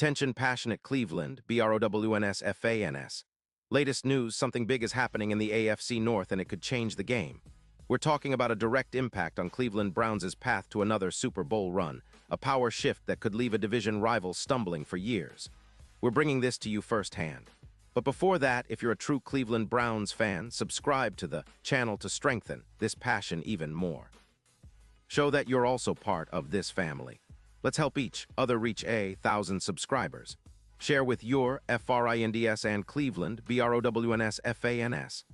Attention passionate Cleveland, BROWNS. Latest news, something big is happening in the AFC North and it could change the game. We're talking about a direct impact on Cleveland Browns' path to another Super Bowl run, a power shift that could leave a division rival stumbling for years. We're bringing this to you firsthand. But before that, if you're a true Cleveland Browns fan, subscribe to the channel to strengthen this passion even more. Show that you're also part of this family. Let's help each other reach 1,000 subscribers. Share with your FRINDS and Cleveland, BROWNS.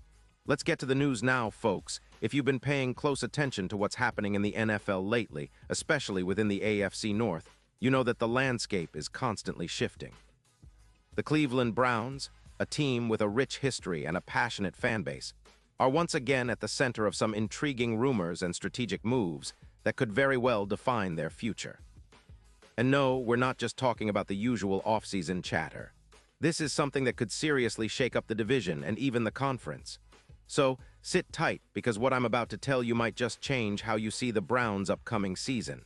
Let's get to the news now, folks. If you've been paying close attention to what's happening in the NFL lately, especially within the AFC North, you know that the landscape is constantly shifting. The Cleveland Browns, a team with a rich history and a passionate fan base, are once again at the center of some intriguing rumors and strategic moves that could very well define their future. And no, we're not just talking about the usual off-season chatter. This is something that could seriously shake up the division and even the conference. So, sit tight, because what I'm about to tell you might just change how you see the Browns' upcoming season.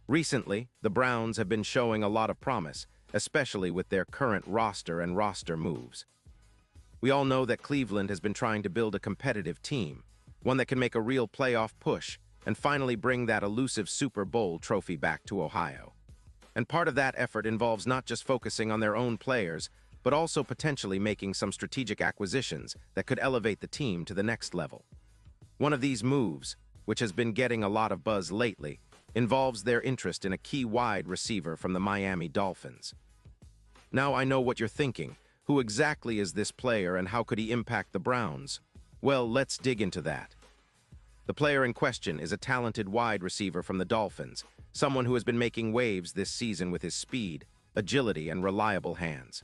Recently, the Browns have been showing a lot of promise, especially with their current roster and roster moves. We all know that Cleveland has been trying to build a competitive team, one that can make a real playoff push and finally bring that elusive Super Bowl trophy back to Ohio. And part of that effort involves not just focusing on their own players, but also potentially making some strategic acquisitions that could elevate the team to the next level. One of these moves, which has been getting a lot of buzz lately, involves their interest in a key wide receiver from the Miami Dolphins. Now I know what you're thinking. Who exactly is this player and how could he impact the Browns? Well, let's dig into that. The player in question is a talented wide receiver from the Dolphins, someone who has been making waves this season with his speed, agility, and reliable hands.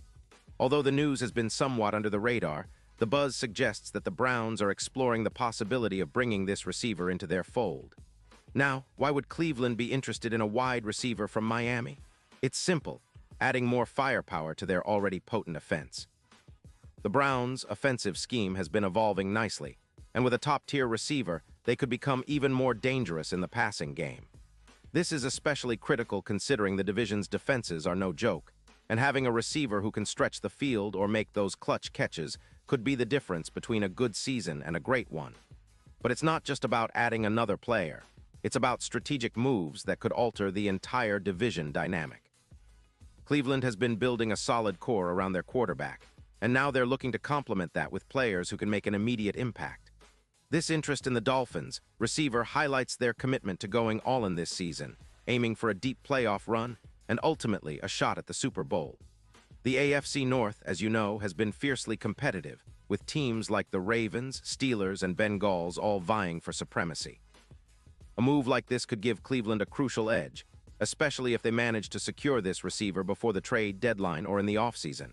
Although the news has been somewhat under the radar, the buzz suggests that the Browns are exploring the possibility of bringing this receiver into their fold. Now, why would Cleveland be interested in a wide receiver from Miami? It's simple, adding more firepower to their already potent offense. The Browns' offensive scheme has been evolving nicely, and with a top-tier receiver, they could become even more dangerous in the passing game. This is especially critical considering the division's defenses are no joke, and having a receiver who can stretch the field or make those clutch catches could be the difference between a good season and a great one. But it's not just about adding another player. It's about strategic moves that could alter the entire division dynamic. Cleveland has been building a solid core around their quarterback, and now they're looking to complement that with players who can make an immediate impact. This interest in the Dolphins' receiver highlights their commitment to going all in this season, aiming for a deep playoff run and ultimately a shot at the Super Bowl. The AFC North, as you know, has been fiercely competitive, with teams like the Ravens, Steelers, and Bengals all vying for supremacy. A move like this could give Cleveland a crucial edge, especially if they manage to secure this receiver before the trade deadline or in the offseason.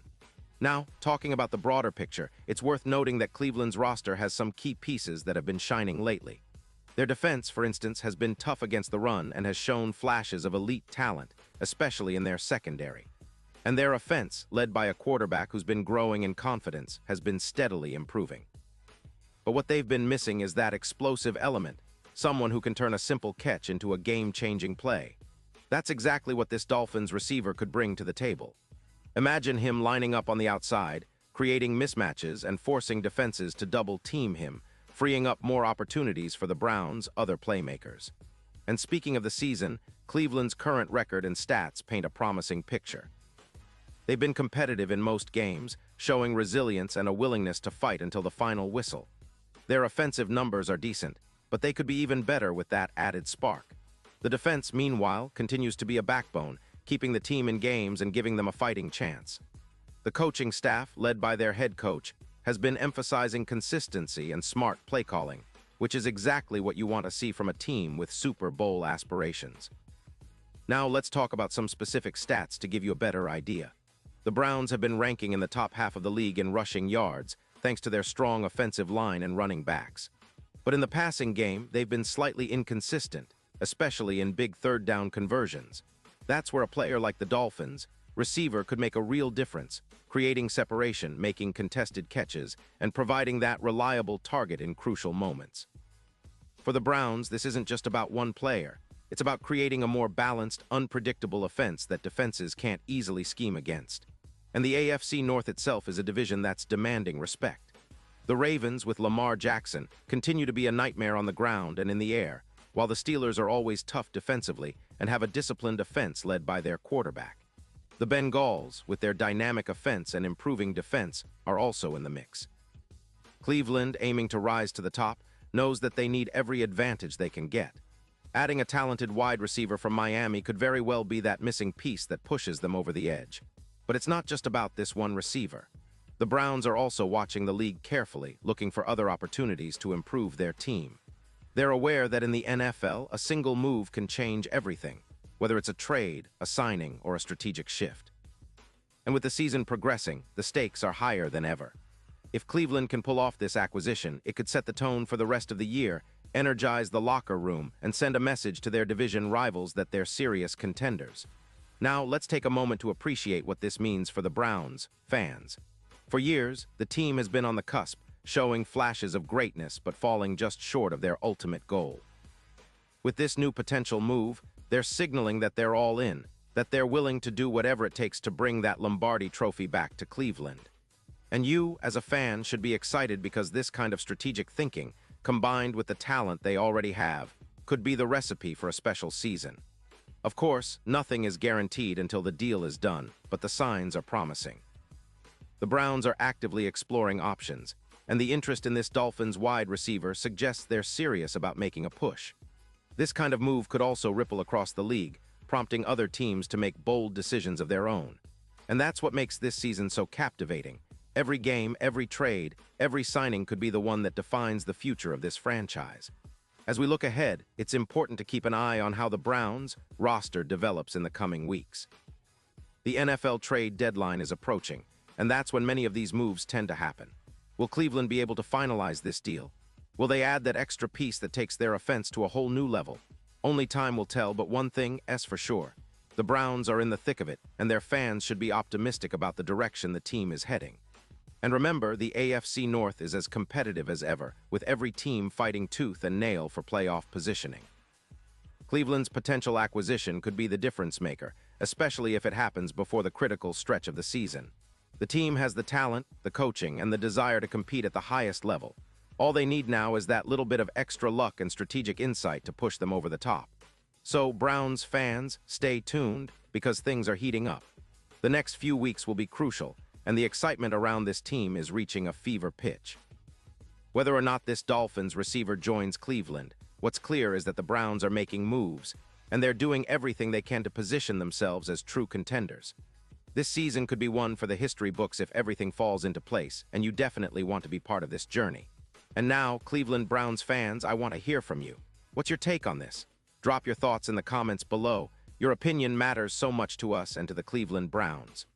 Now, talking about the broader picture, it's worth noting that Cleveland's roster has some key pieces that have been shining lately. Their defense, for instance, has been tough against the run and has shown flashes of elite talent, especially in their secondary. And their offense, led by a quarterback who's been growing in confidence, has been steadily improving. But what they've been missing is that explosive element, someone who can turn a simple catch into a game-changing play. That's exactly what this Dolphins receiver could bring to the table. Imagine him lining up on the outside, creating mismatches and forcing defenses to double-team him, freeing up more opportunities for the Browns' other playmakers. And speaking of the season, Cleveland's current record and stats paint a promising picture. They've been competitive in most games, showing resilience and a willingness to fight until the final whistle. Their offensive numbers are decent, but they could be even better with that added spark. The defense, meanwhile, continues to be a backbone, keeping the team in games and giving them a fighting chance. The coaching staff, led by their head coach, has been emphasizing consistency and smart play calling, which is exactly what you want to see from a team with Super Bowl aspirations. Now let's talk about some specific stats to give you a better idea. The Browns have been ranking in the top half of the league in rushing yards, thanks to their strong offensive line and running backs. But in the passing game, they've been slightly inconsistent, especially in big third-down conversions. That's where a player like the Dolphins' receiver could make a real difference, creating separation, making contested catches, and providing that reliable target in crucial moments. For the Browns, this isn't just about one player. It's about creating a more balanced, unpredictable offense that defenses can't easily scheme against. And the AFC North itself is a division that's demanding respect. The Ravens, with Lamar Jackson, continue to be a nightmare on the ground and in the air, while the Steelers are always tough defensively and have a disciplined offense led by their quarterback. The Bengals, with their dynamic offense and improving defense, are also in the mix. Cleveland, aiming to rise to the top, knows that they need every advantage they can get. Adding a talented wide receiver from Miami could very well be that missing piece that pushes them over the edge. But it's not just about this one receiver. The Browns are also watching the league carefully, looking for other opportunities to improve their team. They're aware that in the NFL, a single move can change everything, whether it's a trade, a signing, or a strategic shift. And with the season progressing, the stakes are higher than ever. If Cleveland can pull off this acquisition, it could set the tone for the rest of the year, energize the locker room, and send a message to their division rivals that they're serious contenders. Now, let's take a moment to appreciate what this means for the Browns fans. For years, the team has been on the cusp, showing flashes of greatness but falling just short of their ultimate goal. With this new potential move, they're signaling that they're all in, that they're willing to do whatever it takes to bring that Lombardi trophy back to Cleveland. And you, as a fan, should be excited because this kind of strategic thinking, combined with the talent they already have, could be the recipe for a special season. Of course, nothing is guaranteed until the deal is done, but the signs are promising. The Browns are actively exploring options, and the interest in this Dolphins wide receiver suggests they're serious about making a push. This kind of move could also ripple across the league, prompting other teams to make bold decisions of their own. And that's what makes this season so captivating. Every game, every trade, every signing could be the one that defines the future of this franchise. As we look ahead, it's important to keep an eye on how the Browns' roster develops in the coming weeks. The NFL trade deadline is approaching, and that's when many of these moves tend to happen. Will Cleveland be able to finalize this deal? Will they add that extra piece that takes their offense to a whole new level? Only time will tell, but one thing is for sure. The Browns are in the thick of it, and their fans should be optimistic about the direction the team is heading. And remember, the AFC North is as competitive as ever, with every team fighting tooth and nail for playoff positioning. Cleveland's potential acquisition could be the difference maker, especially if it happens before the critical stretch of the season. The team has the talent, the coaching, and the desire to compete at the highest level. All they need now is that little bit of extra luck and strategic insight to push them over the top. So, Browns fans, stay tuned, because things are heating up. The next few weeks will be crucial, and the excitement around this team is reaching a fever pitch. Whether or not this Dolphins receiver joins Cleveland, what's clear is that the Browns are making moves, and they're doing everything they can to position themselves as true contenders. This season could be one for the history books if everything falls into place, and you definitely want to be part of this journey. And now, Cleveland Browns fans, I want to hear from you. What's your take on this? Drop your thoughts in the comments below. Your opinion matters so much to us and to the Cleveland Browns.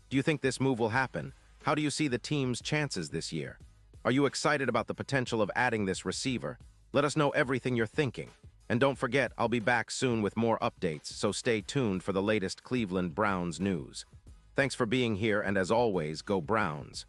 Do you think this move will happen? How do you see the team's chances this year? Are you excited about the potential of adding this receiver? Let us know everything you're thinking. And don't forget, I'll be back soon with more updates, so stay tuned for the latest Cleveland Browns news. Thanks for being here, and as always, go Browns.